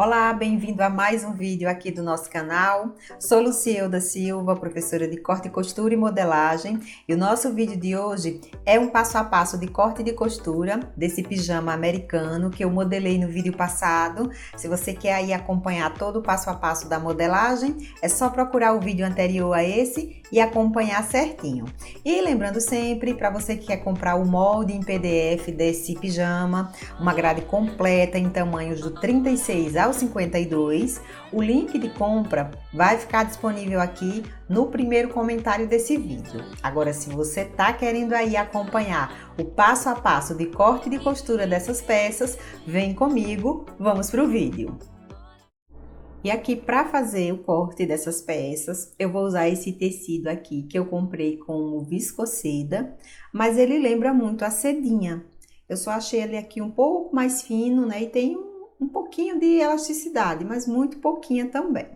Olá, bem-vindo a mais um vídeo aqui do nosso canal. Sou Lucielda Silva, professora de corte e costura e modelagem, e o nosso vídeo de hoje é um passo a passo de corte e de costura desse pijama americano que eu modelei no vídeo passado. Se você quer aí acompanhar todo o passo a passo da modelagem, é só procurar o vídeo anterior a esse e acompanhar certinho. E lembrando sempre, para você que quer comprar o molde em PDF desse pijama, uma grade completa em tamanhos do 36 ao 52, o link de compra vai ficar disponível aqui no primeiro comentário desse vídeo. Agora, se você está querendo aí acompanhar o passo a passo de corte e de costura dessas peças, vem comigo, vamos para o vídeo. E aqui, para fazer o corte dessas peças, eu vou usar esse tecido aqui que eu comprei com viscoseda, mas ele lembra muito a sedinha. Eu só achei ele aqui um pouco mais fino, né? E tem um pouquinho de elasticidade, mas muito pouquinha também.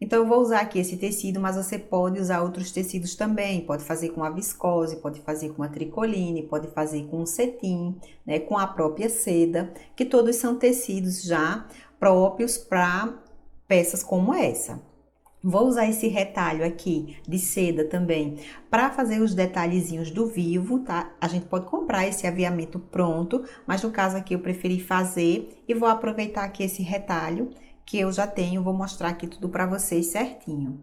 Então, eu vou usar aqui esse tecido, mas você pode usar outros tecidos também. Pode fazer com a viscose, pode fazer com a tricoline, pode fazer com o cetim, né? Com a própria seda, que todos são tecidos já próprios para peças como essa. Vou usar esse retalho aqui de seda também para fazer os detalhezinhos do vivo, tá? A gente pode comprar esse aviamento pronto, mas no caso aqui eu preferi fazer e vou aproveitar aqui esse retalho que eu já tenho, vou mostrar aqui tudo para vocês certinho.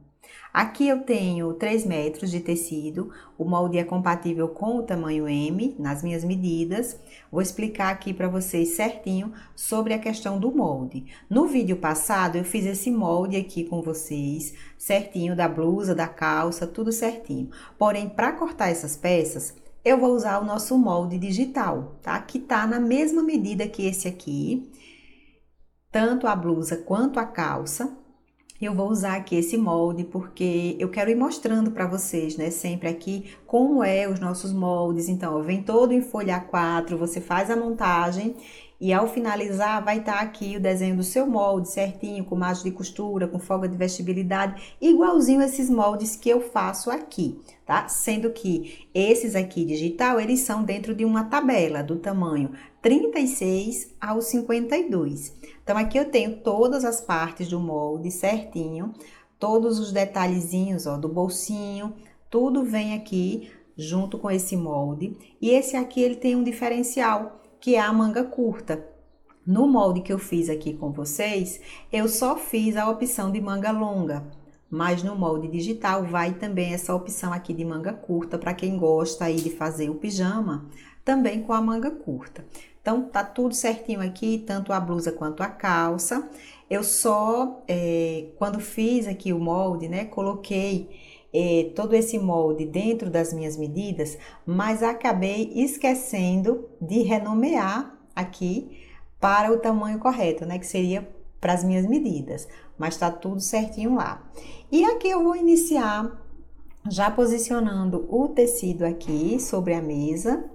Aqui eu tenho 3 metros de tecido, o molde é compatível com o tamanho M, nas minhas medidas. Vou explicar aqui para vocês certinho sobre a questão do molde. No vídeo passado eu fiz esse molde aqui com vocês, certinho, da blusa, da calça, tudo certinho. Porém, para cortar essas peças, eu vou usar o nosso molde digital, tá? Que tá na mesma medida que esse aqui, tanto a blusa quanto a calça. Eu vou usar aqui esse molde porque eu quero ir mostrando para vocês, né, sempre aqui como é os nossos moldes. Então, ó, vem todo em folha A4, você faz a montagem e ao finalizar vai estar aqui o desenho do seu molde certinho, com margem de costura, com folga de vestibilidade, igualzinho esses moldes que eu faço aqui, tá? Sendo que esses aqui digital, eles são dentro de uma tabela do tamanho 36 ao 52. Então, aqui eu tenho todas as partes do molde certinho, todos os detalhezinhos, ó, do bolsinho, tudo vem aqui junto com esse molde. E esse aqui, ele tem um diferencial, que é a manga curta. No molde que eu fiz aqui com vocês, eu só fiz a opção de manga longa, mas no molde digital vai também essa opção aqui de manga curta, para quem gosta aí de fazer o pijama, também com a manga curta. Então, tá tudo certinho aqui, tanto a blusa quanto a calça. Eu só, quando fiz aqui o molde, né, coloquei todo esse molde dentro das minhas medidas, mas acabei esquecendo de renomear aqui para o tamanho correto, né, que seria para as minhas medidas. Mas tá tudo certinho lá. E aqui eu vou iniciar já posicionando o tecido aqui sobre a mesa.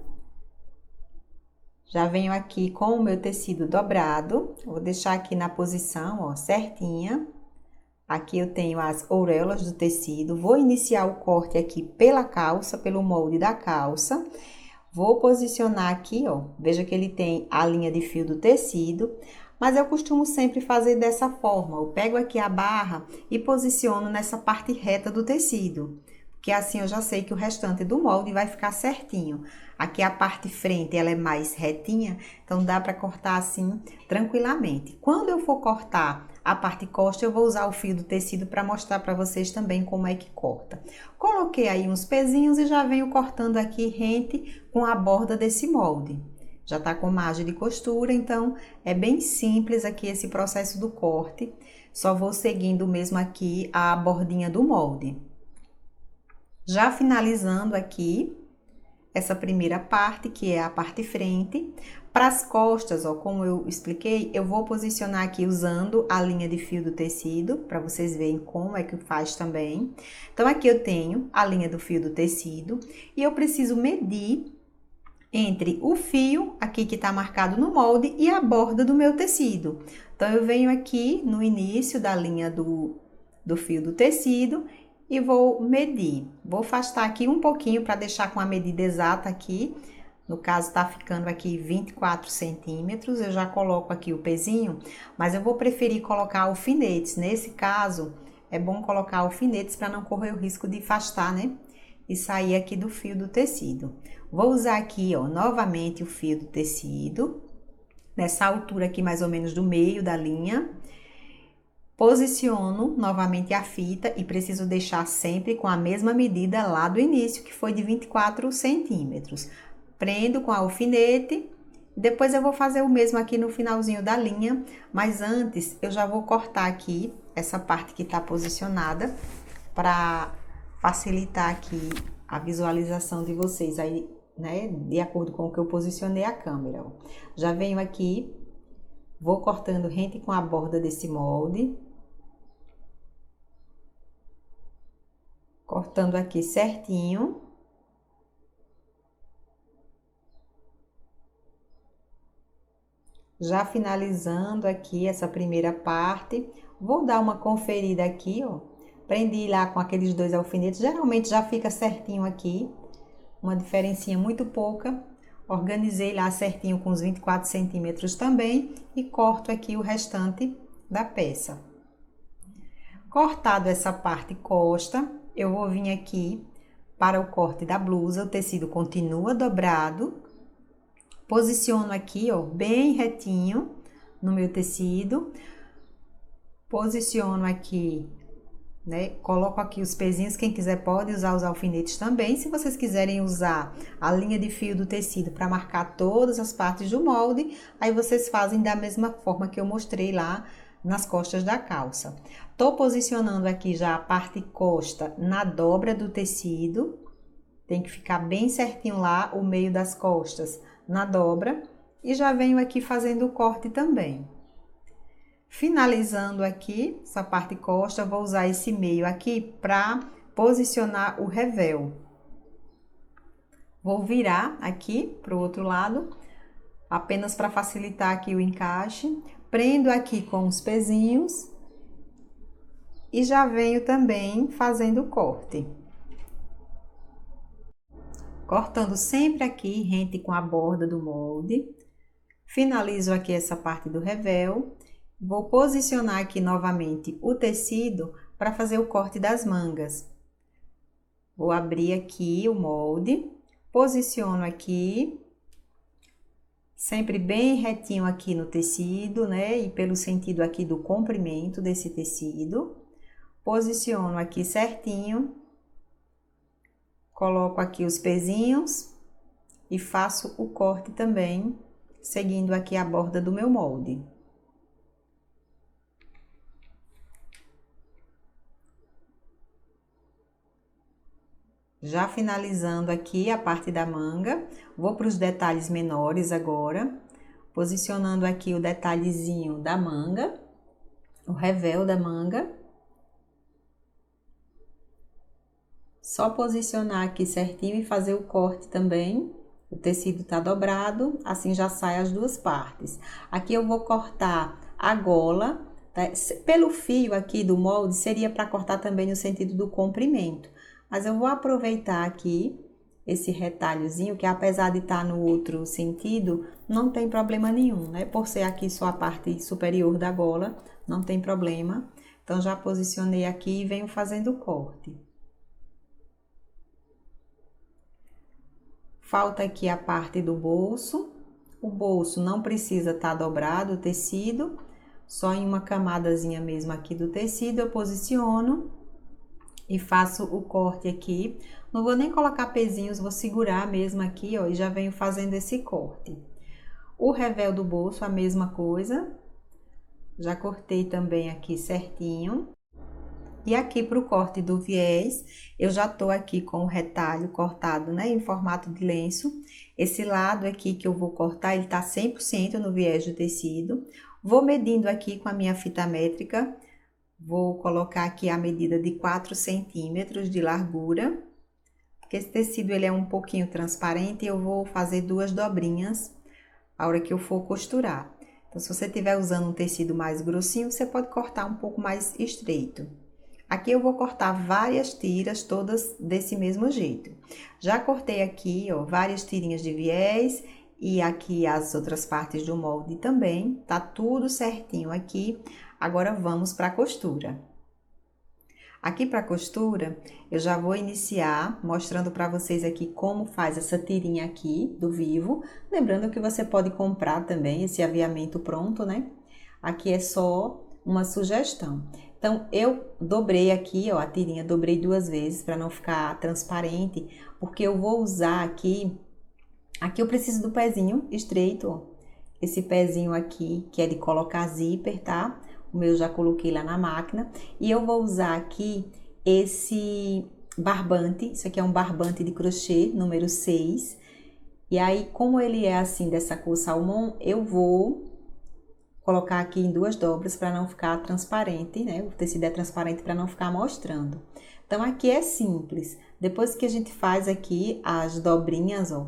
Já venho aqui com o meu tecido dobrado, vou deixar aqui na posição, ó, certinha. Aqui eu tenho as auréolas do tecido, vou iniciar o corte aqui pela calça, pelo molde da calça. Vou posicionar aqui, ó, veja que ele tem a linha de fio do tecido, mas eu costumo sempre fazer dessa forma. Eu pego aqui a barra e posiciono nessa parte reta do tecido, porque assim eu já sei que o restante do molde vai ficar certinho. Aqui a parte frente, ela é mais retinha, então dá para cortar assim tranquilamente. Quando eu for cortar a parte costa, eu vou usar o fio do tecido para mostrar para vocês também como é que corta. Coloquei aí uns pezinhos e já venho cortando aqui rente com a borda desse molde. Já tá com margem de costura, então é bem simples aqui esse processo do corte. Só vou seguindo mesmo aqui a bordinha do molde. Já finalizando aqui essa primeira parte, que é a parte frente. Para as costas, ó, como eu expliquei, eu vou posicionar aqui usando a linha de fio do tecido, para vocês verem como é que faz também. Então, aqui eu tenho a linha do fio do tecido e eu preciso medir entre o fio, aqui que tá marcado no molde, e a borda do meu tecido. Então, eu venho aqui no início da linha do fio do tecido e vou medir. Vou afastar aqui um pouquinho para deixar com a medida exata aqui No caso, tá ficando aqui 24 centímetros. Eu já coloco aqui o pezinho, mas eu vou preferir colocar alfinetes. Nesse caso, é bom colocar alfinetes para não correr o risco de afastar, né? E sair aqui do fio do tecido. Vou usar aqui, ó, novamente o fio do tecido, nessa altura aqui mais ou menos do meio da linha. Posiciono novamente a fita e preciso deixar sempre com a mesma medida lá do início, que foi de 24 centímetros. Prendo com alfinete, depois eu vou fazer o mesmo aqui no finalzinho da linha, mas antes eu já vou cortar aqui essa parte que está posicionada para facilitar aqui a visualização de vocês aí, né, de acordo com o que eu posicionei a câmera. Ó. Já venho aqui, vou cortando rente com a borda desse molde. Cortando aqui certinho. Já finalizando aqui essa primeira parte, vou dar uma conferida aqui, ó. Prendi lá com aqueles dois alfinetes, geralmente já fica certinho aqui, uma diferencinha muito pouca. Organizei lá certinho com os 24 centímetros também e corto aqui o restante da peça. Cortado essa parte costa, eu vou vir aqui para o corte da blusa, o tecido continua dobrado. Posiciono aqui, ó, bem retinho no meu tecido. Posiciono aqui, né? Coloco aqui os pezinhos, quem quiser pode usar os alfinetes também. Se vocês quiserem usar a linha de fio do tecido para marcar todas as partes do molde, aí vocês fazem da mesma forma que eu mostrei lá nas costas da calça. Tô posicionando aqui já a parte costa na dobra do tecido. Tem que ficar bem certinho lá o meio das costas na dobra. E já venho aqui fazendo o corte também. Finalizando aqui essa parte costa, vou usar esse meio aqui para posicionar o revel. Vou virar aqui para o outro lado, apenas para facilitar aqui o encaixe. Prendo aqui com os pezinhos e já venho também fazendo o corte. Cortando sempre aqui, rente com a borda do molde. Finalizo aqui essa parte do revel. Vou posicionar aqui novamente o tecido para fazer o corte das mangas. Vou abrir aqui o molde, posiciono aqui, sempre bem retinho aqui no tecido, né? E pelo sentido aqui do comprimento desse tecido. Posiciono aqui certinho. Coloco aqui os pezinhos e faço o corte também, seguindo aqui a borda do meu molde. Já finalizando aqui a parte da manga, vou para os detalhes menores agora, posicionando aqui o detalhezinho da manga, o revel da manga. Só posicionar aqui certinho e fazer o corte também. O tecido tá dobrado, assim já sai as duas partes. Aqui eu vou cortar a gola, tá? Pelo fio aqui do molde, seria para cortar também no sentido do comprimento. Mas eu vou aproveitar aqui esse retalhozinho, que apesar de estar no outro sentido, não tem problema nenhum, né? Por ser aqui só a parte superior da gola, não tem problema. Então, já posicionei aqui e venho fazendo o corte. Falta aqui a parte do bolso. O bolso não precisa estar dobrado o tecido, só em uma camadazinha mesmo aqui do tecido eu posiciono e faço o corte aqui. Não vou nem colocar pezinhos, vou segurar mesmo aqui, ó, e já venho fazendo esse corte. O revel do bolso, a mesma coisa. Já cortei também aqui certinho. E aqui para o corte do viés, eu já tô aqui com o retalho cortado, né, em formato de lenço. Esse lado aqui que eu vou cortar, ele tá 100% no viés do tecido. Vou medindo aqui com a minha fita métrica. Vou colocar aqui a medida de 4 centímetros de largura. Porque esse tecido, ele é um pouquinho transparente e eu vou fazer 2 dobrinhas a hora que eu for costurar. Então, se você estiver usando um tecido mais grossinho, você pode cortar um pouco mais estreito. Aqui eu vou cortar várias tiras, todas desse mesmo jeito. Já cortei aqui, ó, várias tirinhas de viés e aqui as outras partes do molde também. Tá tudo certinho aqui. Agora vamos para a costura. Aqui para a costura, eu já vou iniciar mostrando para vocês aqui como faz essa tirinha aqui do vivo. Lembrando que você pode comprar também esse aviamento pronto, né? Aqui é só uma sugestão. Então, eu dobrei aqui, ó, a tirinha, dobrei 2 vezes para não ficar transparente, porque eu vou usar aqui eu preciso do pezinho estreito, ó. Esse pezinho aqui, que é de colocar zíper, tá? O meu já coloquei lá na máquina. E eu vou usar aqui esse barbante. Isso aqui é um barbante de crochê, número 6. E aí, como ele é assim, dessa cor salmão, eu vou colocar aqui em 2 dobras para não ficar transparente, né? O tecido é transparente para não ficar mostrando. Então, aqui é simples. Depois que a gente faz aqui as dobrinhas, ó,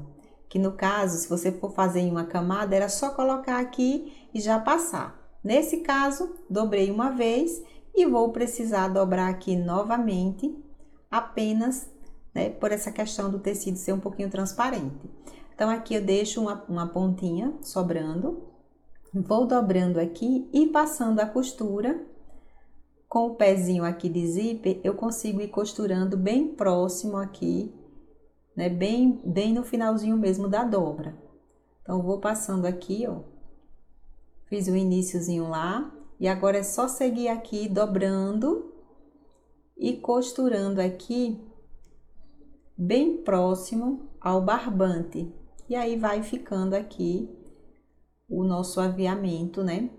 que no caso, se você for fazer em uma camada, era só colocar aqui e já passar. Nesse caso, dobrei uma vez e vou precisar dobrar aqui novamente, apenas, né, por essa questão do tecido ser um pouquinho transparente. Então, aqui eu deixo uma pontinha sobrando, vou dobrando aqui e passando a costura. Com o pezinho aqui de zíper, eu consigo ir costurando bem próximo aqui, né, bem no finalzinho mesmo da dobra. Então, eu vou passando aqui, ó. Fiz o iniciozinho lá e agora é só seguir aqui dobrando e costurando aqui bem próximo ao barbante. E aí vai ficando aqui o nosso aviamento, né?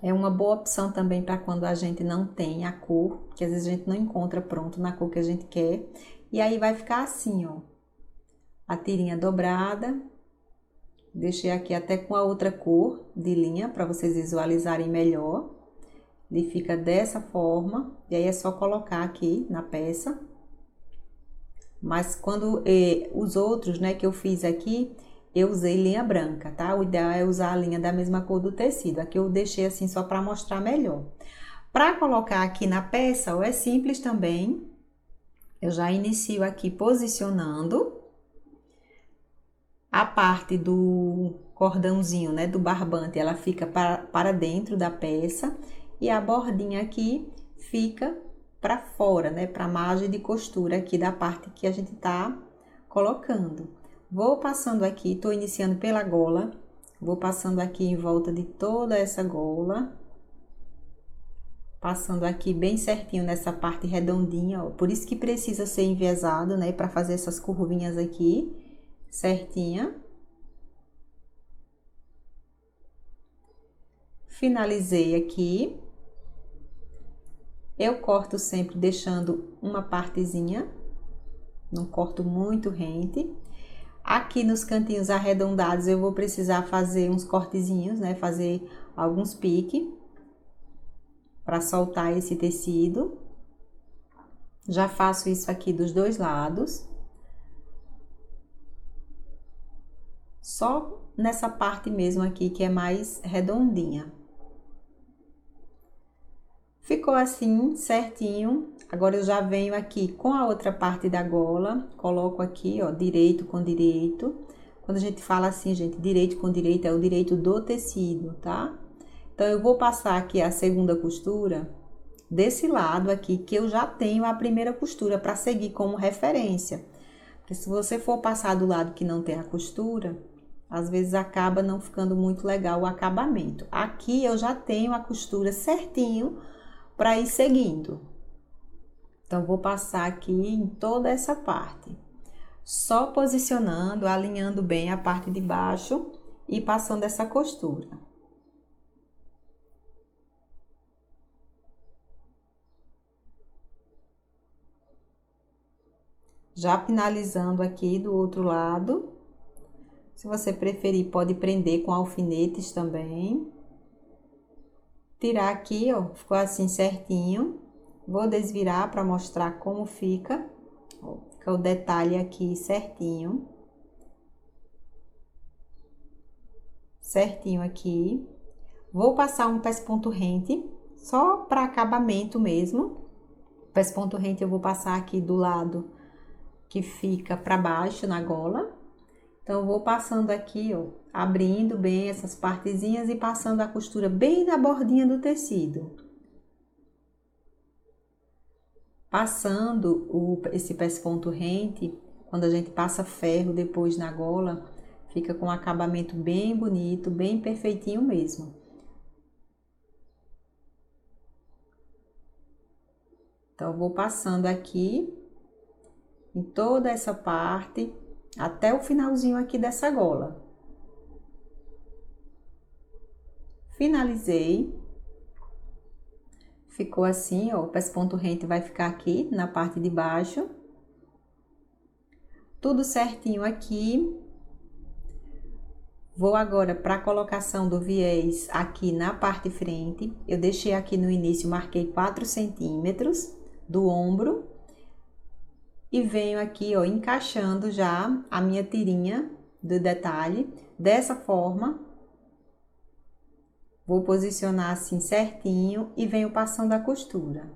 É uma boa opção também para quando a gente não tem a cor, que às vezes a gente não encontra pronto na cor que a gente quer. E aí vai ficar assim, ó. A tirinha dobrada. Deixei aqui até com a outra cor de linha para vocês visualizarem melhor. Ele fica dessa forma, e aí é só colocar aqui na peça. Mas quando os outros, né, que eu fiz aqui, eu usei linha branca, tá? O ideal é usar a linha da mesma cor do tecido. Aqui eu deixei assim só para mostrar melhor. Para colocar aqui na peça, ó, é simples também. Eu já inicio aqui posicionando a parte do cordãozinho, né, do barbante, ela fica para dentro da peça e a bordinha aqui fica para fora, né, para a margem de costura aqui da parte que a gente tá colocando. Vou passando aqui, tô iniciando pela gola, vou passando aqui em volta de toda essa gola, passando aqui bem certinho nessa parte redondinha, ó. Por isso que precisa ser enviesado, né, para fazer essas curvinhas aqui certinha. Finalizei aqui. Eu corto sempre deixando uma partezinha, não corto muito rente. Aqui nos cantinhos arredondados eu vou precisar fazer uns cortezinhos, né? Fazer alguns piques para soltar esse tecido. Já faço isso aqui dos 2 lados. Só nessa parte mesmo aqui que é mais redondinha. Ficou assim, certinho. Agora eu já venho aqui com a outra parte da gola, coloco aqui, ó, direito com direito. Quando a gente fala assim, gente, direito com direito, é o direito do tecido, tá? Então, eu vou passar aqui a segunda costura desse lado aqui, que eu já tenho a primeira costura para seguir como referência. Porque se você for passar do lado que não tem a costura, às vezes acaba não ficando muito legal o acabamento. Aqui eu já tenho a costura certinho para ir seguindo. Então, vou passar aqui em toda essa parte. Só posicionando, alinhando bem a parte de baixo e passando essa costura. Já finalizando aqui do outro lado. Se você preferir, pode prender com alfinetes também. Tirar aqui, ó, ficou assim certinho. Vou desvirar para mostrar como fica. Ó, fica o detalhe aqui certinho. Certinho aqui. Vou passar um pesponto rente, só para acabamento mesmo. pés ponto rente eu vou passar aqui do lado que fica para baixo na gola. Então, eu vou passando aqui, ó, abrindo bem essas partezinhas e passando a costura bem na bordinha do tecido. Passando esse pés ponto rente, quando a gente passa ferro depois na gola, fica com um acabamento bem bonito, bem perfeitinho mesmo. Então, eu vou passando aqui em toda essa parte, até o finalzinho aqui dessa gola. Finalizei. Ficou assim, ó, o pés ponto rente vai ficar aqui na parte de baixo. Tudo certinho aqui. Vou agora para a colocação do viés aqui na parte frente. Eu deixei aqui no início, marquei 4 centímetros do ombro. E venho aqui, ó, encaixando já a minha tirinha do detalhe. Dessa forma, vou posicionar assim certinho e venho passando a costura.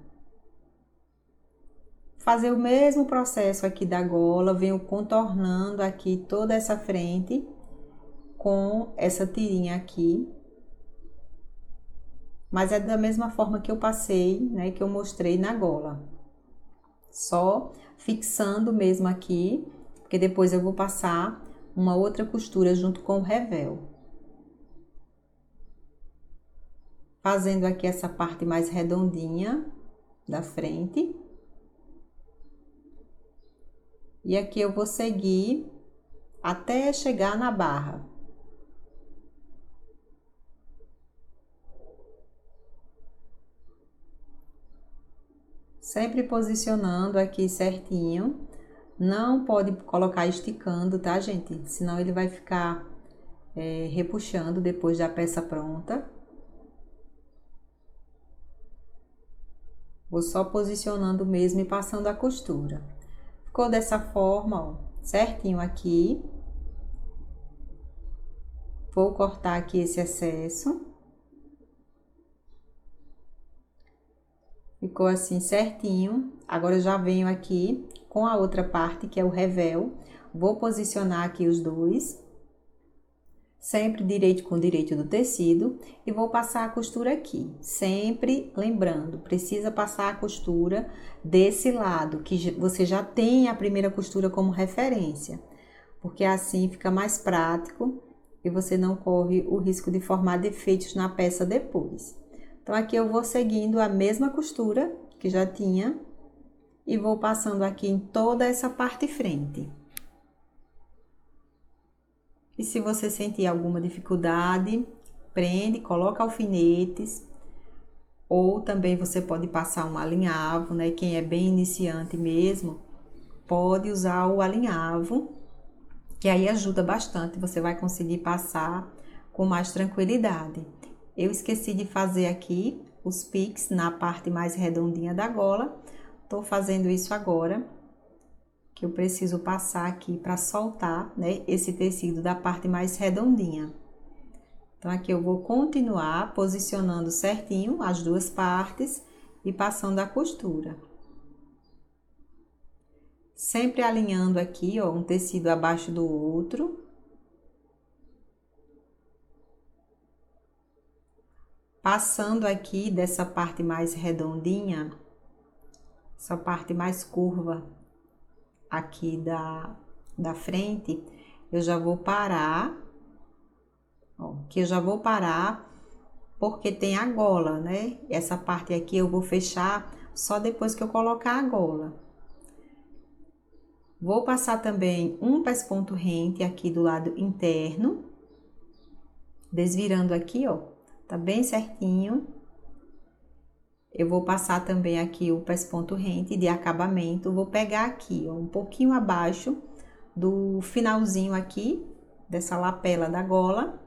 Fazer o mesmo processo aqui da gola, venho contornando aqui toda essa frente com essa tirinha aqui. Mas é da mesma forma que eu passei, né, que eu mostrei na gola. Só fixando mesmo aqui, porque depois eu vou passar uma outra costura junto com o revel. Fazendo aqui essa parte mais redondinha da frente. E aqui eu vou seguir até chegar na barra. Sempre posicionando aqui certinho. Não pode colocar esticando, tá, gente? Senão ele vai ficar repuxando depois da peça pronta. Vou só posicionando mesmo e passando a costura. Ficou dessa forma, ó, certinho aqui. Vou cortar aqui esse excesso. Ficou assim certinho. Agora eu já venho aqui com a outra parte, que é o revel. Vou posicionar aqui os dois. Sempre direito com direito do tecido. E vou passar a costura aqui. Sempre lembrando, precisa passar a costura desse lado, que você já tem a primeira costura como referência. Porque assim fica mais prático e você não corre o risco de formar defeitos na peça depois. Então, aqui eu vou seguindo a mesma costura que já tinha e vou passando aqui em toda essa parte frente. E se você sentir alguma dificuldade, prende, coloca alfinetes, ou também você pode passar um alinhavo, né? Quem é bem iniciante mesmo, pode usar o alinhavo, que aí ajuda bastante, você vai conseguir passar com mais tranquilidade. Eu esqueci de fazer aqui os piques na parte mais redondinha da gola. Tô fazendo isso agora, que eu preciso passar aqui para soltar, né, esse tecido da parte mais redondinha. Então, aqui eu vou continuar posicionando certinho as duas partes e passando a costura. Sempre alinhando aqui, ó, um tecido abaixo do outro. Passando aqui dessa parte mais redondinha, essa parte mais curva aqui da frente, eu já vou parar, ó, que eu já vou parar porque tem a gola, né? Essa parte aqui eu vou fechar só depois que eu colocar a gola. Vou passar também um pés ponto rente aqui do lado interno, desvirando aqui, ó. Tá bem certinho. Eu vou passar também aqui o pés ponto rente de acabamento. Vou pegar aqui, ó, um pouquinho abaixo do finalzinho aqui, dessa lapela da gola.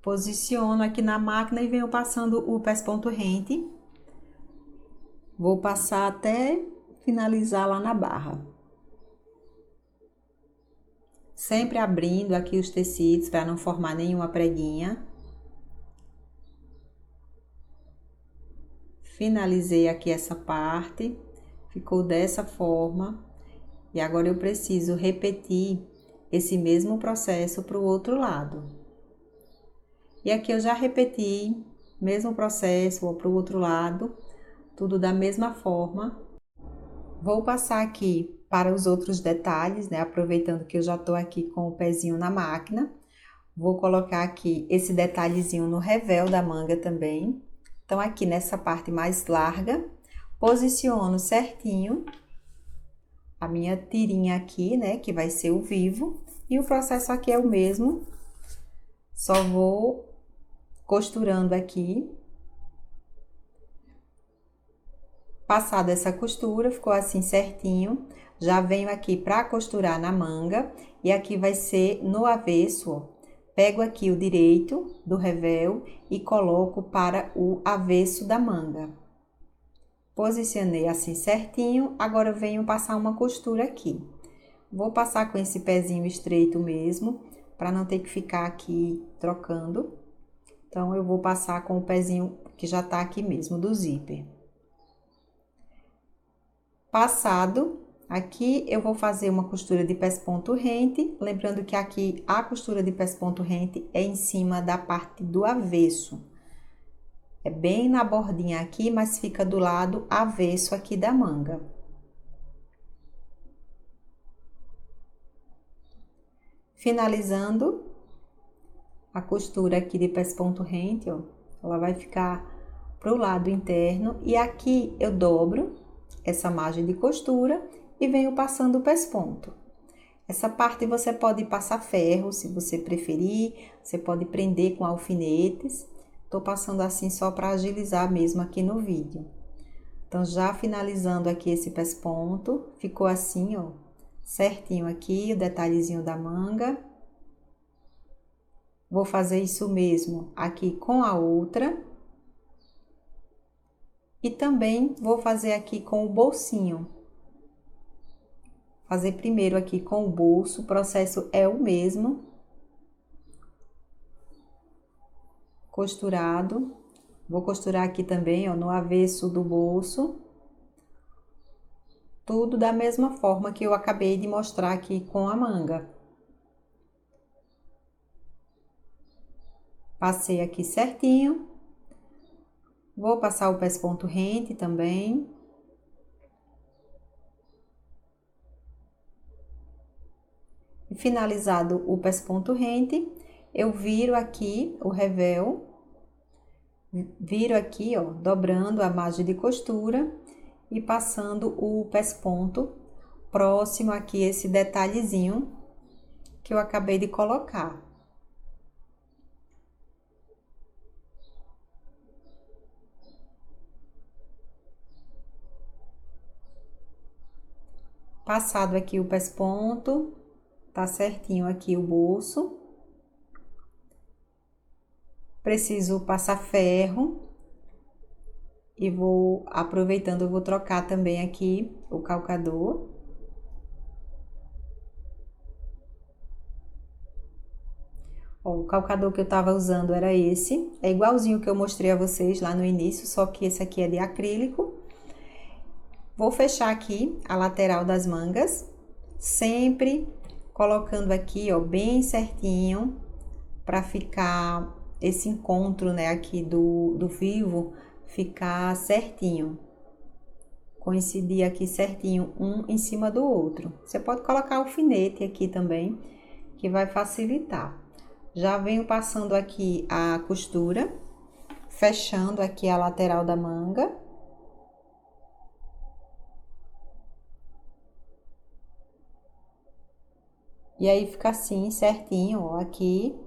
Posiciono aqui na máquina e venho passando o pés ponto rente. Vou passar até finalizar lá na barra. Sempre abrindo aqui os tecidos para não formar nenhuma preguinha. Finalizei aqui essa parte, ficou dessa forma. E agora eu preciso repetir esse mesmo processo para o outro lado. E aqui eu já repeti, mesmo processo para o outro lado, tudo da mesma forma. Vou passar aqui para os outros detalhes, né? Aproveitando que eu já estou aqui com o pezinho na máquina. Vou colocar aqui esse detalhezinho no revel da manga também. Então, aqui nessa parte mais larga, posiciono certinho a minha tirinha aqui, né, que vai ser o vivo, e o processo aqui é o mesmo, só vou costurando aqui. Passada essa costura, ficou assim certinho, já venho aqui para costurar na manga, e aqui vai ser no avesso, ó. Pego aqui o direito do revel e coloco para o avesso da manga. Posicionei assim certinho, agora eu venho passar uma costura aqui. Vou passar com esse pezinho estreito mesmo, para não ter que ficar aqui trocando. Então, eu vou passar com o pezinho que já tá aqui mesmo, do zíper. Passado, aqui eu vou fazer uma costura de pesponto rente, lembrando que aqui a costura de pesponto rente é em cima da parte do avesso. É bem na bordinha aqui, mas fica do lado avesso aqui da manga. Finalizando a costura aqui de pesponto rente, ó, ela vai ficar pro lado interno e aqui eu dobro essa margem de costura e venho passando o pesponto. Essa parte você pode passar ferro, se você preferir, você pode prender com alfinetes. Tô passando assim só para agilizar mesmo aqui no vídeo. Então, já finalizando aqui esse pesponto, ficou assim, ó, certinho aqui, o detalhezinho da manga. Vou fazer isso mesmo aqui com a outra. E também vou fazer aqui com o bolsinho. Fazer primeiro aqui com o bolso, o processo é o mesmo. Costurado. Vou costurar aqui também, ó, no avesso do bolso. Tudo da mesma forma que eu acabei de mostrar aqui com a manga. Passei aqui certinho. Vou passar o pesponto rente também. E finalizado o pesponto rente, eu viro aqui o revel. Viro aqui, ó, dobrando a margem de costura e passando o pesponto próximo aqui esse detalhezinho que eu acabei de colocar. Passado aqui o pesponto, tá certinho aqui o bolso. Preciso passar ferro e vou, aproveitando, eu vou trocar também aqui o calcador. Ó, o calcador que eu tava usando era esse, é igualzinho que eu mostrei a vocês lá no início, só que esse aqui é de acrílico. Vou fechar aqui a lateral das mangas, sempre colocando aqui, ó, bem certinho, para ficar esse encontro, né, aqui do vivo, ficar certinho. Coincidir aqui certinho, um em cima do outro. Você pode colocar alfinete aqui também, que vai facilitar. Já venho passando aqui a costura, fechando aqui a lateral da manga. E aí, fica assim, certinho, ó, aqui.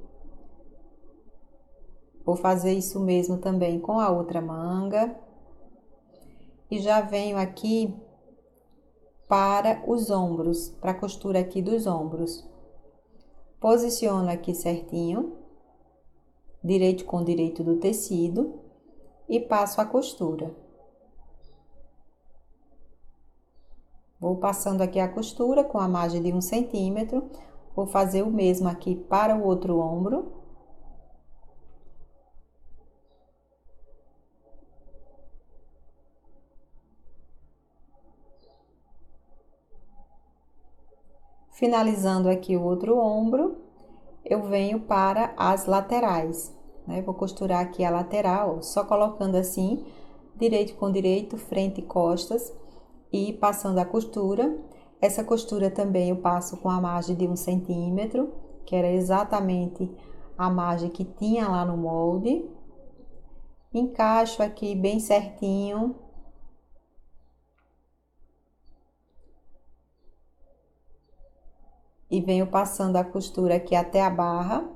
Vou fazer isso mesmo também com a outra manga. E já venho aqui para os ombros, para a costura aqui dos ombros. Posiciono aqui certinho, direito com direito do tecido, e passo a costura. Vou passando aqui a costura com a margem de 1 centímetro, vou fazer o mesmo aqui para o outro ombro. Finalizando aqui o outro ombro, eu venho para as laterais, né? Vou costurar aqui a lateral, só colocando assim, direito com direito, frente e costas, e passando a costura. Essa costura também eu passo com a margem de 1 centímetro, que era exatamente a margem que tinha lá no molde. Encaixo aqui bem certinho. E venho passando a costura aqui até a barra.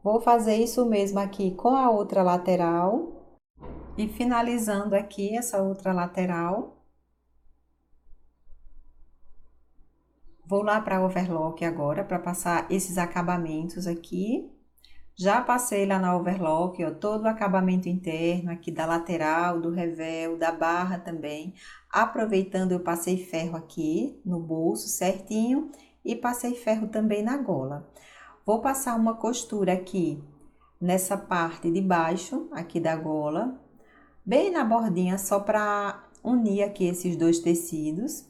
Vou fazer isso mesmo aqui com a outra lateral. E finalizando aqui essa outra lateral. Vou lá para a overlock agora, para passar esses acabamentos aqui. Já passei lá na overlock, ó, todo o acabamento interno aqui da lateral, do revel, da barra também. Aproveitando, eu passei ferro aqui no bolso certinho e passei ferro também na gola. Vou passar uma costura aqui nessa parte de baixo, aqui da gola, bem na bordinha, só para unir aqui esses dois tecidos.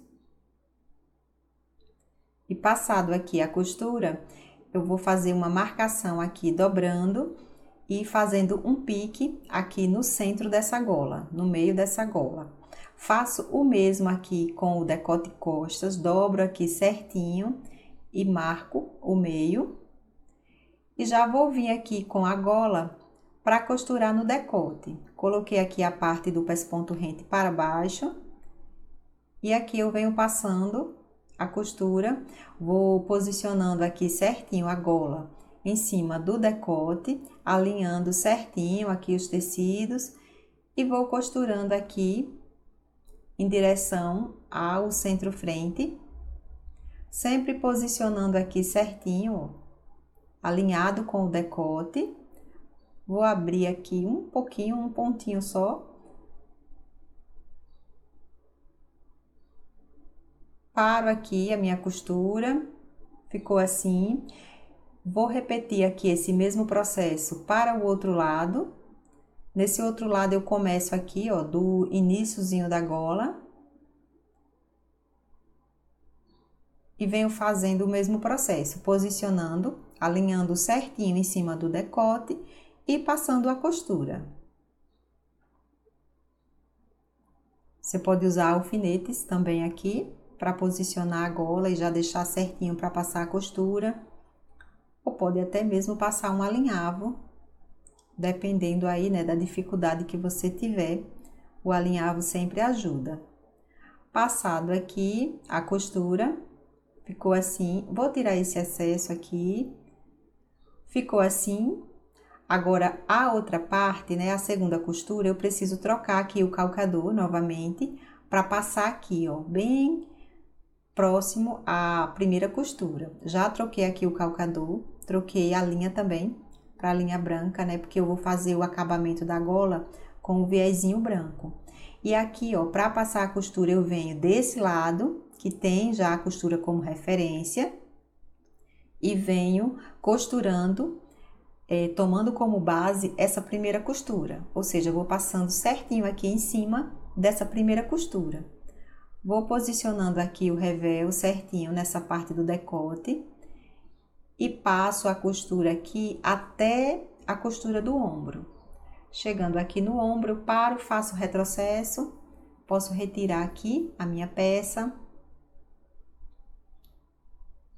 E passado aqui a costura, eu vou fazer uma marcação aqui dobrando e fazendo um pique aqui no centro dessa gola, no meio dessa gola. Faço o mesmo aqui com o decote costas, dobro aqui certinho e marco o meio. E já vou vir aqui com a gola para costurar no decote. Coloquei aqui a parte do pesponto rente para baixo. E aqui eu venho passando a costura, vou posicionando aqui certinho a gola em cima do decote, alinhando certinho aqui os tecidos e vou costurando aqui em direção ao centro-frente, sempre posicionando aqui certinho, alinhado com o decote. Vou abrir aqui um pouquinho, um pontinho só. Paro aqui a minha costura, ficou assim. Vou repetir aqui esse mesmo processo para o outro lado. Nesse outro lado eu começo aqui, ó, do iniciozinho da gola. E venho fazendo o mesmo processo, posicionando, alinhando certinho em cima do decote e passando a costura. Você pode usar alfinetes também aqui, para posicionar a gola e já deixar certinho para passar a costura. Ou pode até mesmo passar um alinhavo, dependendo aí, né, da dificuldade que você tiver. O alinhavo sempre ajuda. Passado aqui a costura, ficou assim. Vou tirar esse excesso aqui. Ficou assim. Agora, a outra parte, né, a segunda costura, eu preciso trocar aqui o calcador novamente, para passar aqui, ó, bem próximo à primeira costura. Já troquei aqui o calcador, troquei a linha também para a linha branca, né? Porque eu vou fazer o acabamento da gola com o viezinho branco. E aqui, ó, para passar a costura, eu venho desse lado, que tem já a costura como referência, e venho costurando, tomando como base essa primeira costura. Ou seja, eu vou passando certinho aqui em cima dessa primeira costura. Vou posicionando aqui o revel certinho nessa parte do decote e passo a costura aqui até a costura do ombro. Chegando aqui no ombro, eu paro, faço retrocesso, posso retirar aqui a minha peça.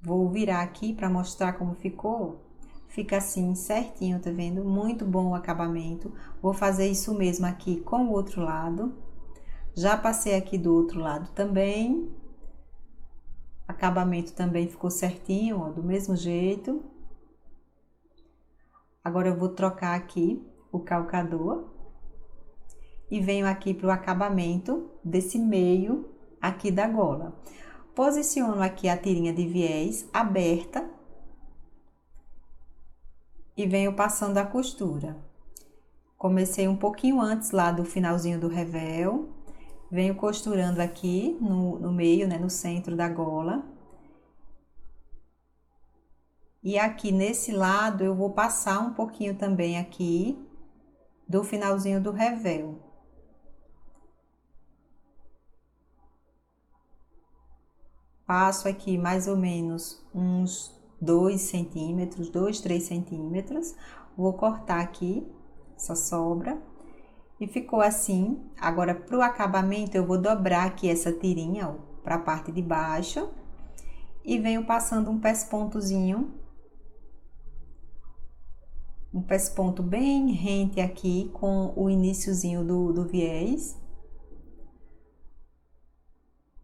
Vou virar aqui para mostrar como ficou. Fica assim certinho, tá vendo? Muito bom o acabamento. Vou fazer isso mesmo aqui com o outro lado. Já passei aqui do outro lado também. Acabamento também ficou certinho, ó, do mesmo jeito. Agora eu vou trocar aqui o calcador. E venho aqui para o acabamento desse meio aqui da gola. Posiciono aqui a tirinha de viés aberta. E venho passando a costura. Comecei um pouquinho antes lá do finalzinho do revel. Venho costurando aqui no meio, né, no centro da gola. E aqui nesse lado eu vou passar um pouquinho também aqui do finalzinho do revel. Passo aqui mais ou menos uns 2 centímetros, 2, 3 centímetros. Vou cortar aqui essa sobra. E ficou assim. Agora, para o acabamento, eu vou dobrar aqui essa tirinha, para a parte de baixo. E venho passando um pespontozinho. Um pesponto bem rente aqui com o iniciozinho do viés.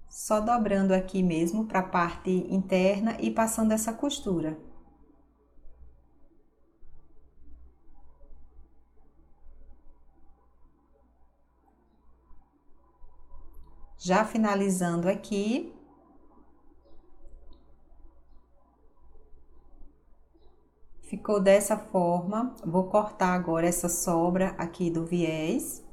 Só dobrando aqui mesmo para a parte interna e passando essa costura. Já finalizando aqui. Ficou dessa forma. Vou cortar agora essa sobra aqui do viés.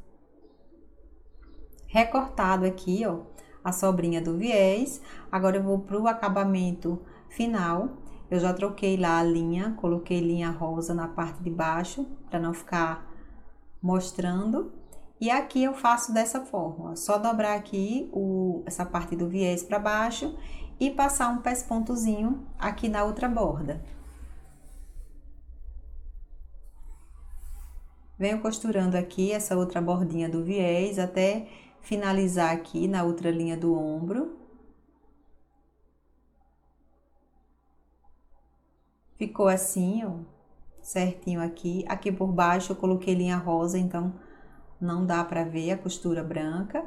Recortado aqui, ó, a sobrinha do viés. Agora eu vou pro acabamento final. Eu já troquei lá a linha, coloquei linha rosa na parte de baixo, para não ficar mostrando. E aqui eu faço dessa forma, ó, só dobrar aqui essa parte do viés para baixo e passar um pespontozinho aqui na outra borda. Venho costurando aqui essa outra bordinha do viés até finalizar aqui na outra linha do ombro. Ficou assim, ó, certinho aqui. Aqui por baixo eu coloquei linha rosa, então não dá pra ver a costura branca.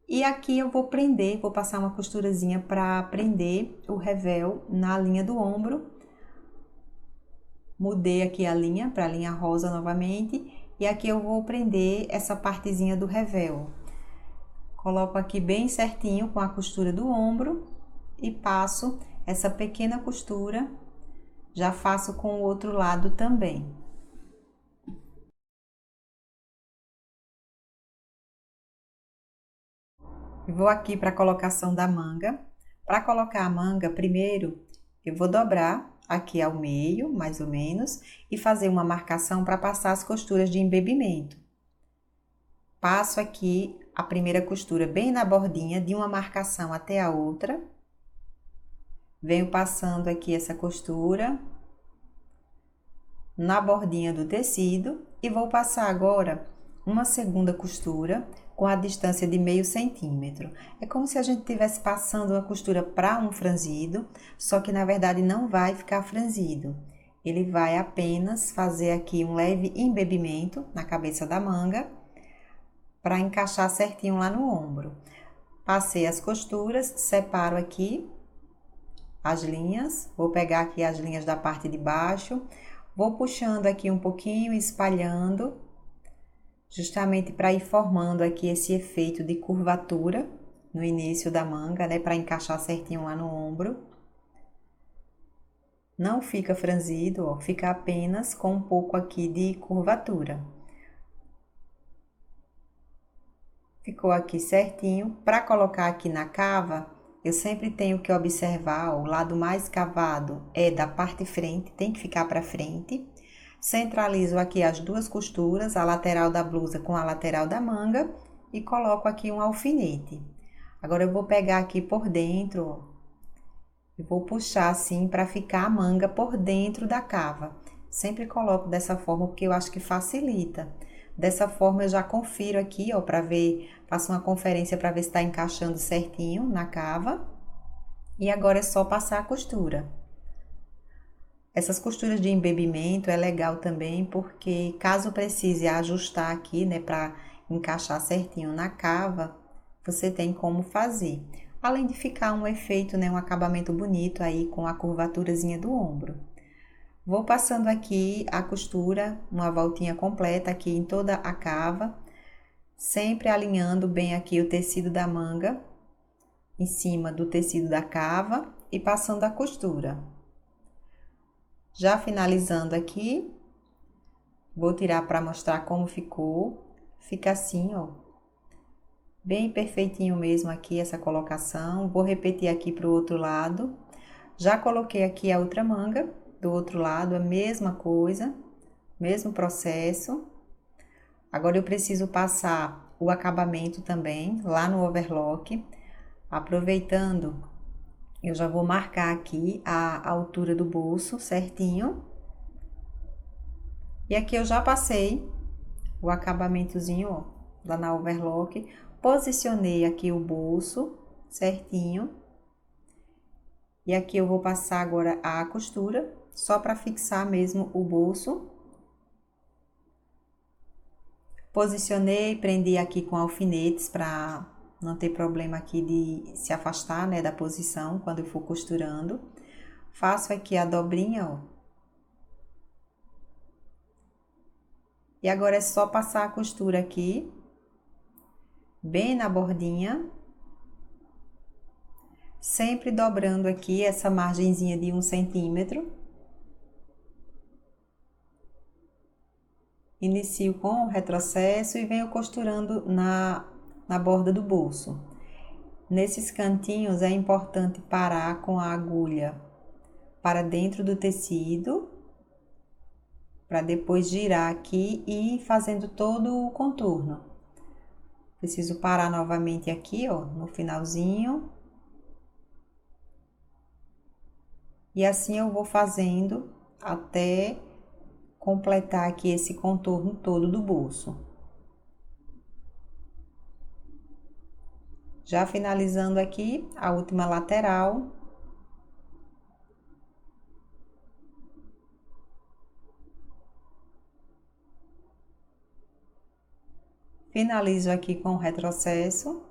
E aqui eu vou prender, vou passar uma costurazinha pra prender o revel na linha do ombro. Mudei aqui a linha para a linha rosa novamente. E aqui eu vou prender essa partezinha do revel. Coloco aqui bem certinho com a costura do ombro e passo essa pequena costura. Já faço com o outro lado também. E vou aqui para a colocação da manga. Para colocar a manga, primeiro eu vou dobrar aqui ao meio, mais ou menos, e fazer uma marcação para passar as costuras de embebimento. Passo aqui a primeira costura bem na bordinha de uma marcação até a outra. Venho passando aqui essa costura na bordinha do tecido e vou passar agora uma segunda costura com a distância de meio centímetro. É como se a gente estivesse passando uma costura para um franzido, só que na verdade não vai ficar franzido. Ele vai apenas fazer aqui um leve embebimento na cabeça da manga, para encaixar certinho lá no ombro. Passei as costuras, separo aqui as linhas, vou pegar aqui as linhas da parte de baixo, vou puxando aqui um pouquinho, espalhando, justamente para ir formando aqui esse efeito de curvatura no início da manga, né, para encaixar certinho lá no ombro. Não fica franzido, ó, fica apenas com um pouco aqui de curvatura. Ficou aqui certinho. Para colocar aqui na cava, eu sempre tenho que observar, ó, o lado mais cavado é da parte frente, tem que ficar para frente. Centralizo aqui as duas costuras, a lateral da blusa com a lateral da manga e coloco aqui um alfinete. Agora eu vou pegar aqui por dentro, ó, e vou puxar assim para ficar a manga por dentro da cava. Sempre coloco dessa forma porque eu acho que facilita. Dessa forma eu já confiro aqui, ó, para ver, faço uma conferência para ver se tá encaixando certinho na cava. E agora é só passar a costura. Essas costuras de embebimento é legal também, porque caso precise ajustar aqui, né, para encaixar certinho na cava, você tem como fazer. Além de ficar um efeito, né, um acabamento bonito aí com a curvaturazinha do ombro. Vou passando aqui a costura, uma voltinha completa aqui em toda a cava, sempre alinhando bem aqui o tecido da manga em cima do tecido da cava e passando a costura. Já finalizando aqui, vou tirar para mostrar como ficou. Fica assim, ó, bem perfeitinho mesmo aqui essa colocação. Vou repetir aqui para o outro lado. Já coloquei aqui a outra manga do outro lado, a mesma coisa, mesmo processo. Agora eu preciso passar o acabamento também lá no overlock. Aproveitando, eu já vou marcar aqui a altura do bolso certinho. E aqui eu já passei o acabamentozinho, ó, lá na overlock. Posicionei aqui o bolso certinho. E aqui eu vou passar agora a costura, só para fixar mesmo o bolso. Posicionei, prendi aqui com alfinetes para não ter problema aqui de se afastar, né, da posição quando eu for costurando. Faço aqui a dobrinha, ó. E agora é só passar a costura aqui, bem na bordinha. Sempre dobrando aqui essa margenzinha de 1 centímetro. Inicio com o retrocesso e venho costurando na borda do bolso. Nesses cantinhos é importante parar com a agulha para dentro do tecido, para depois girar aqui e ir fazendo todo o contorno. Preciso parar novamente aqui, ó, no finalzinho. E assim eu vou fazendo até completar aqui esse contorno todo do bolso. Já finalizando aqui a última lateral. Finalizo aqui com o retrocesso.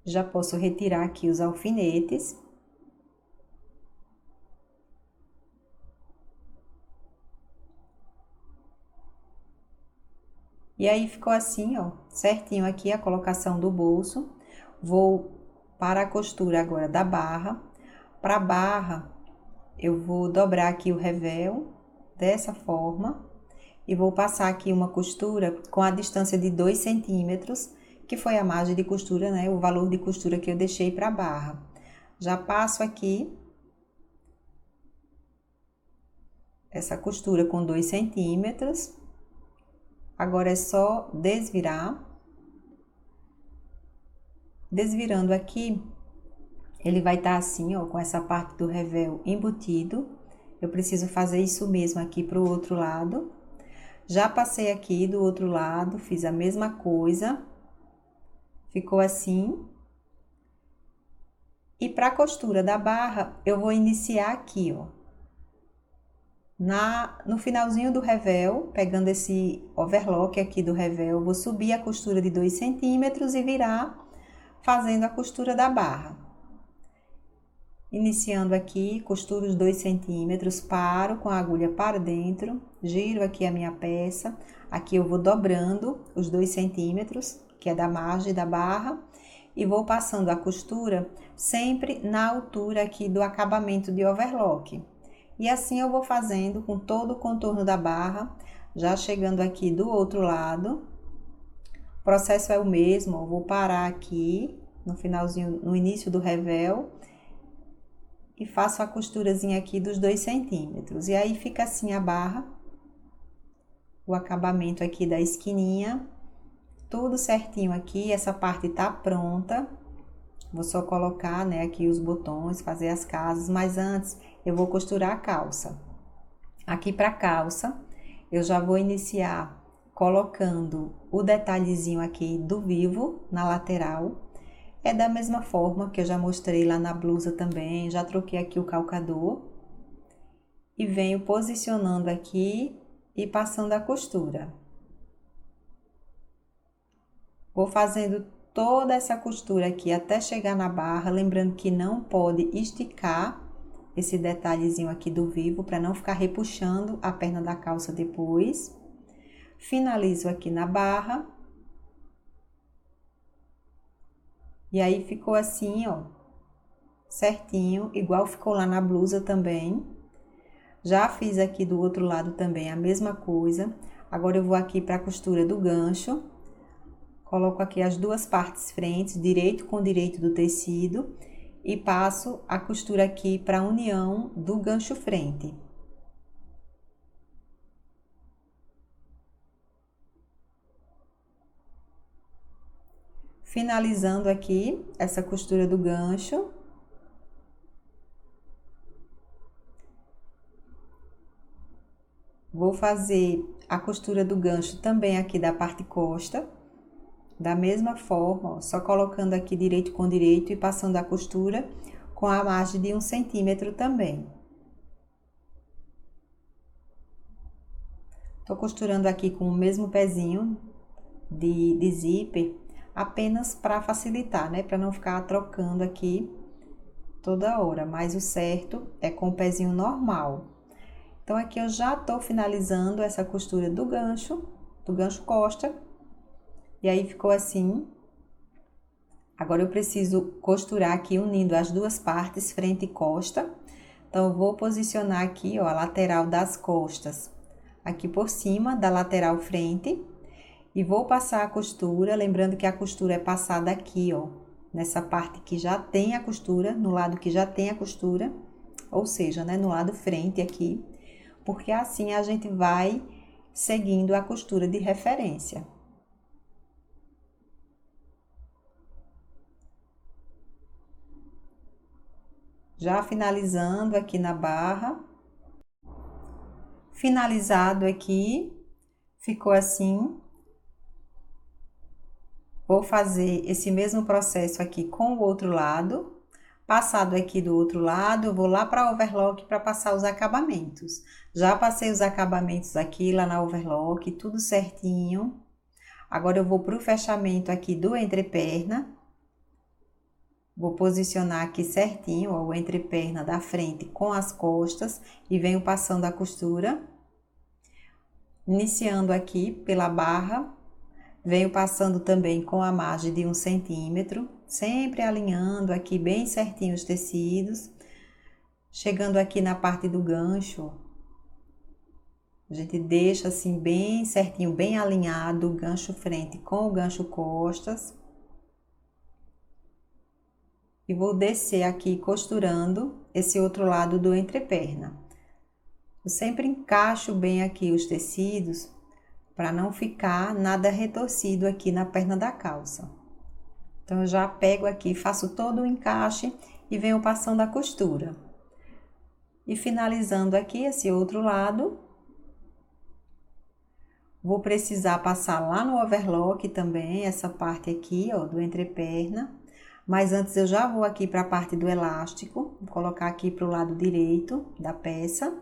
Já posso retirar aqui os alfinetes. E aí ficou assim, ó, certinho aqui a colocação do bolso. Vou para a costura agora da barra. Para a barra, eu vou dobrar aqui o revel dessa forma. E vou passar aqui uma costura com a distância de 2 centímetros, que foi a margem de costura, né? O valor de costura que eu deixei para a barra. Já passo aqui essa costura com 2 centímetros. Agora é só desvirar. Desvirando aqui, ele vai estar assim, ó, com essa parte do revel embutido. Eu preciso fazer isso mesmo aqui para o outro lado. Já passei aqui do outro lado, fiz a mesma coisa. Ficou assim. E para a costura da barra, eu vou iniciar aqui, ó. No finalzinho do revel, pegando esse overlock aqui do revel, vou subir a costura de 2 centímetros e virar, fazendo a costura da barra. Iniciando aqui, costuro os 2 centímetros, paro com a agulha para dentro, giro aqui a minha peça. Aqui eu vou dobrando os 2 centímetros, que é da margem da barra, e vou passando a costura sempre na altura aqui do acabamento de overlock. E assim eu vou fazendo com todo o contorno da barra, já chegando aqui do outro lado. O processo é o mesmo, eu vou parar aqui no finalzinho, no início do revel, e faço a costurazinha aqui dos 2 centímetros. E aí fica assim a barra, o acabamento aqui da esquininha, tudo certinho aqui. Essa parte tá pronta. Vou só colocar, né, aqui os botões, fazer as casas, mas antes eu vou costurar a calça. Aqui pra calça, eu já vou iniciar colocando o detalhezinho aqui do vivo na lateral. É da mesma forma que eu já mostrei lá na blusa também, já troquei aqui o calcador. E venho posicionando aqui e passando a costura. Vou fazendo toda essa costura aqui até chegar na barra, lembrando que não pode esticar esse detalhezinho aqui do vivo, para não ficar repuxando a perna da calça depois. Finalizo aqui na barra. E aí ficou assim, ó, certinho, igual ficou lá na blusa também. Já fiz aqui do outro lado também a mesma coisa. Agora eu vou aqui para a costura do gancho. Coloco aqui as duas partes frentes, direito com direito do tecido, e passo a costura aqui para a união do gancho frente. finalizando aqui essa costura do gancho. Vou fazer a costura do gancho também aqui da parte costa, da mesma forma, ó, só colocando aqui direito com direito e passando a costura com a margem de 1 centímetro também. Tô costurando aqui com o mesmo pezinho de zíper, apenas para facilitar, né? Para não ficar trocando aqui toda hora, mas o certo é com o pezinho normal. Então, aqui eu já tô finalizando essa costura do gancho costa. E aí, ficou assim. Agora, eu preciso costurar aqui, unindo as duas partes, frente e costa. Então, eu vou posicionar aqui, ó, a lateral das costas, aqui por cima da lateral frente. E vou passar a costura, lembrando que a costura é passada aqui, ó, nessa parte que já tem a costura, no lado que já tem a costura, ou seja, né, no lado frente aqui, porque assim a gente vai seguindo a costura de referência. Já finalizando aqui na barra. Finalizado aqui, ficou assim. Vou fazer esse mesmo processo aqui com o outro lado. Passado aqui do outro lado, eu vou lá para a overlock para passar os acabamentos. Já passei os acabamentos aqui, lá na overlock, tudo certinho. Agora, eu vou para o fechamento aqui do entreperna. Vou posicionar aqui certinho, ó, o entreperna da frente com as costas e venho passando a costura. Iniciando aqui pela barra, venho passando também com a margem de 1 centímetro, sempre alinhando aqui bem certinho os tecidos. Chegando aqui na parte do gancho, a gente deixa assim bem certinho, bem alinhado o gancho frente com o gancho costas. E vou descer aqui costurando esse outro lado do entreperna. Eu sempre encaixo bem aqui os tecidos para não ficar nada retorcido aqui na perna da calça. Então, eu já pego aqui, faço todo o encaixe e venho passando a costura. E finalizando aqui esse outro lado, vou precisar passar lá no overlock também, essa parte aqui, ó, do entreperna. Mas antes eu já vou aqui para a parte do elástico, vou colocar aqui para o lado direito da peça.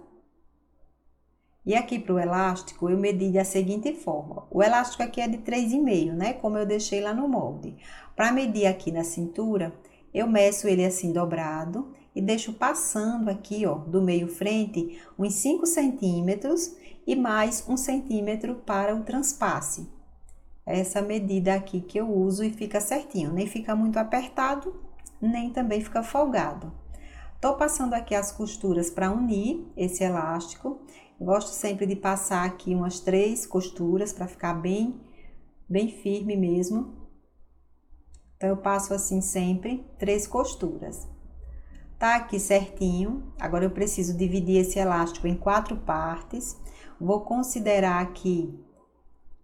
E aqui para o elástico, eu medi da seguinte forma. O elástico aqui é de 3,5, né? Como eu deixei lá no molde. Para medir aqui na cintura, eu meço ele assim dobrado e deixo passando aqui, ó, do meio frente, uns 5 centímetros e mais 1 centímetro para o transpasse. É essa medida aqui que eu uso e fica certinho. Nem fica muito apertado, nem também fica folgado. Tô passando aqui as costuras para unir esse elástico. Gosto sempre de passar aqui umas 3 costuras para ficar bem firme mesmo. Então, eu passo assim sempre 3 costuras. Tá aqui certinho. Agora, eu preciso dividir esse elástico em 4 partes. Vou considerar aqui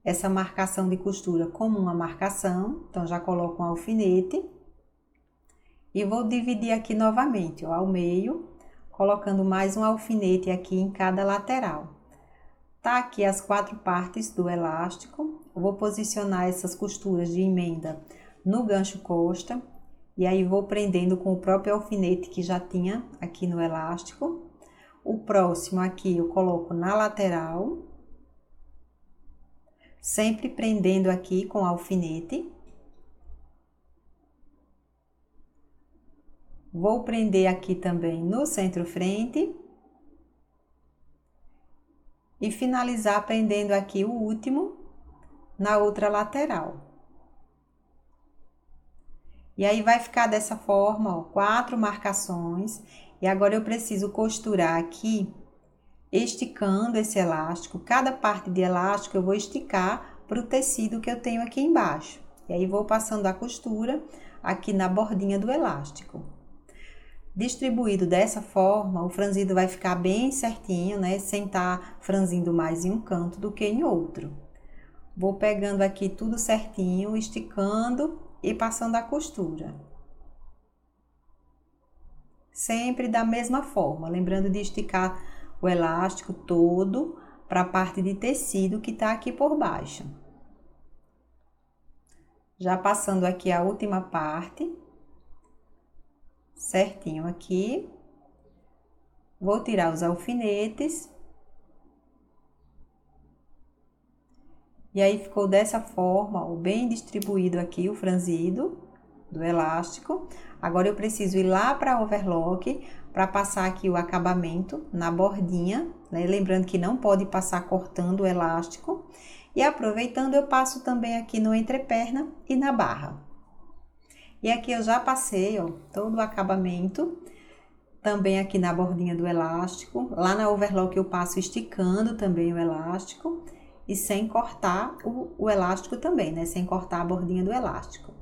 essa marcação de costura como uma marcação. Então, já coloco um alfinete. E vou dividir aqui novamente, ó, ao meio, colocando mais um alfinete aqui em cada lateral. Tá aqui as 4 partes do elástico. Eu vou posicionar essas costuras de emenda no gancho costa. E aí, vou prendendo com o próprio alfinete que já tinha aqui no elástico. O próximo aqui eu coloco na lateral. Sempre prendendo aqui com alfinete. Vou prender aqui também no centro-frente. E finalizar prendendo aqui o último na outra lateral. E aí, vai ficar dessa forma, ó, 4 marcações. E agora, eu preciso costurar aqui, esticando esse elástico. Cada parte de elástico eu vou esticar para o tecido que eu tenho aqui embaixo. E aí, vou passando a costura aqui na bordinha do elástico. Distribuído dessa forma, o franzido vai ficar bem certinho, né? Sem estar franzindo mais em um canto do que em outro. Vou pegando aqui tudo certinho, esticando e passando a costura. Sempre da mesma forma, lembrando de esticar o elástico todo para a parte de tecido que tá aqui por baixo. Já passando aqui a última parte, certinho aqui. Vou tirar os alfinetes. E aí, ficou dessa forma, ó, bem distribuído aqui o franzido do elástico. Agora, eu preciso ir lá para a overlock para passar aqui o acabamento na bordinha, né? Lembrando que não pode passar cortando o elástico. E aproveitando, eu passo também aqui no entreperna e na barra. E aqui eu já passei, ó, todo o acabamento. Também aqui na bordinha do elástico. Lá na overlock eu passo esticando também o elástico. E sem cortar o elástico também, né? Sem cortar a bordinha do elástico.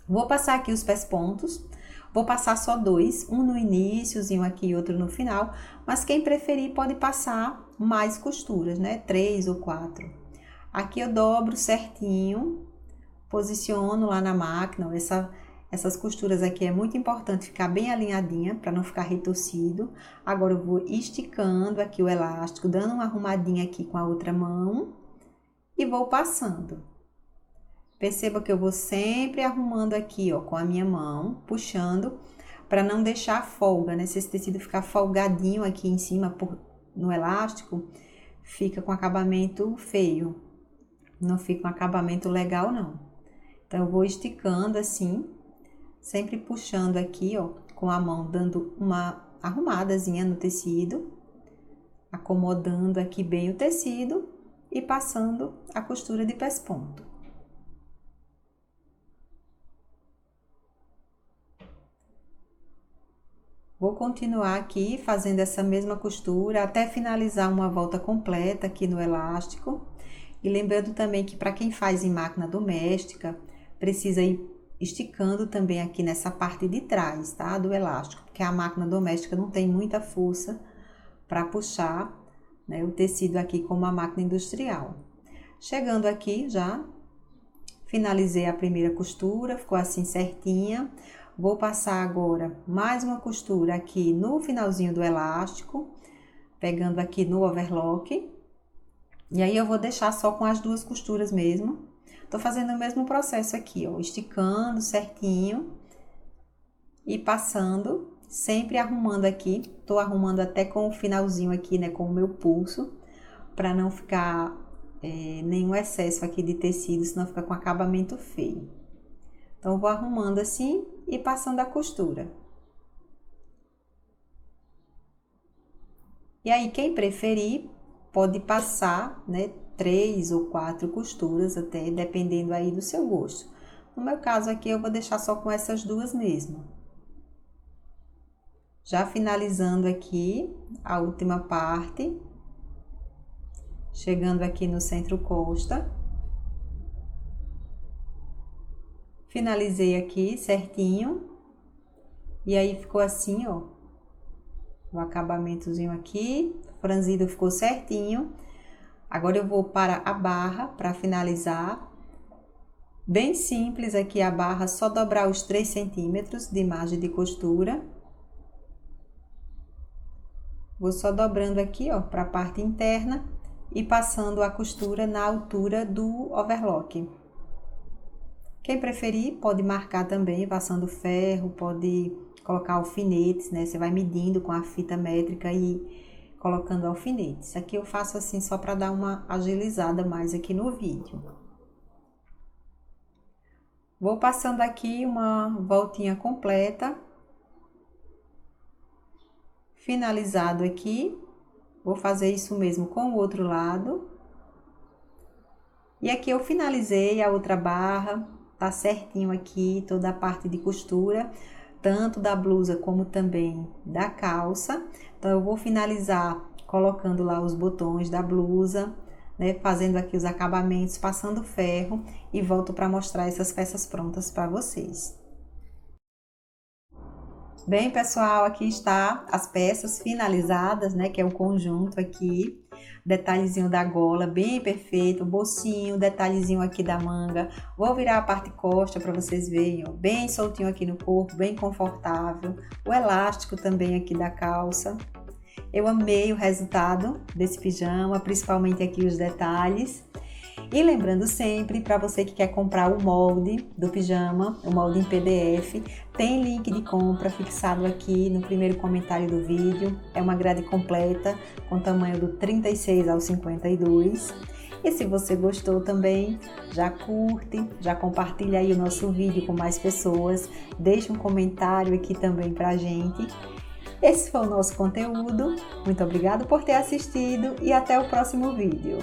Vou passar aqui os pés pontos. Vou passar só dois, um no iniciozinho aqui e outro no final. Mas quem preferir pode passar mais costuras, né? 3 ou 4. Aqui eu dobro certinho, posiciono lá na máquina. Essas costuras aqui é muito importante ficar bem alinhadinha para não ficar retorcido. Agora eu vou esticando aqui o elástico, dando uma arrumadinha aqui com a outra mão e vou passando. Perceba que eu vou sempre arrumando aqui, ó, com a minha mão, puxando para não deixar folga, né? Se esse tecido ficar folgadinho aqui em cima no elástico, fica com acabamento feio. Não fica um acabamento legal, não. Então, eu vou esticando assim, sempre puxando aqui, ó, com a mão, dando uma arrumadazinha no tecido, acomodando aqui bem o tecido e passando a costura de pés ponto. Vou continuar aqui fazendo essa mesma costura até finalizar uma volta completa aqui no elástico. E lembrando também que para quem faz em máquina doméstica, precisa ir esticando também aqui nessa parte de trás, tá? Do elástico, porque a máquina doméstica não tem muita força para puxar, né, o tecido aqui como a máquina industrial. Chegando aqui já, finalizei a primeira costura, ficou assim certinha. Vou passar agora mais uma costura aqui no finalzinho do elástico, pegando aqui no overlock. E aí, eu vou deixar só com as duas costuras mesmo. Tô fazendo o mesmo processo aqui, ó, esticando certinho e passando, sempre arrumando aqui. Tô arrumando até com o finalzinho aqui, né, com o meu pulso, para não ficar nenhum excesso aqui de tecido, senão fica com acabamento feio. Então, vou arrumando assim e passando a costura. E aí, quem preferir, pode passar, né, 3 ou 4 costuras, até dependendo aí do seu gosto. No meu caso aqui, eu vou deixar só com essas duas mesmo. Já finalizando aqui a última parte, chegando aqui no centro costa. Finalizei aqui certinho. E aí, ficou assim, ó, o acabamentozinho aqui, franzido ficou certinho. Agora eu vou para a barra para finalizar. Bem simples aqui a barra, só dobrar os 3 centímetros de margem de costura. Vou só dobrando aqui, ó, para a parte interna e passando a costura na altura do overlock. Quem preferir pode marcar também, passando ferro, pode colocar alfinetes, né? Você vai medindo com a fita métrica e colocando alfinetes. Aqui eu faço assim só para dar uma agilizada mais aqui no vídeo. Vou passando aqui uma voltinha completa. Finalizado aqui. Vou fazer isso mesmo com o outro lado. E aqui eu finalizei a outra barra, tá certinho aqui toda a parte de costura, tanto da blusa como também da calça. Então, eu vou finalizar colocando lá os botões da blusa, né, fazendo aqui os acabamentos, passando ferro e volto para mostrar essas peças prontas para vocês. Bem, pessoal, aqui está as peças finalizadas, né, que é o conjunto aqui. detalhezinho da gola, bem perfeito, o bolsinho, detalhezinho aqui da manga. Vou virar a parte costa para vocês verem, ó, bem soltinho aqui no corpo, bem confortável. O elástico também aqui da calça. Eu amei o resultado desse pijama, principalmente aqui os detalhes. E lembrando sempre, para você que quer comprar o molde do pijama, o molde em PDF, tem link de compra fixado aqui no primeiro comentário do vídeo. É uma grade completa, com tamanho do 36 ao 52. E se você gostou também, já curte, já compartilha aí o nosso vídeo com mais pessoas. Deixa um comentário aqui também pra gente. Esse foi o nosso conteúdo. Muito obrigada por ter assistido e até o próximo vídeo.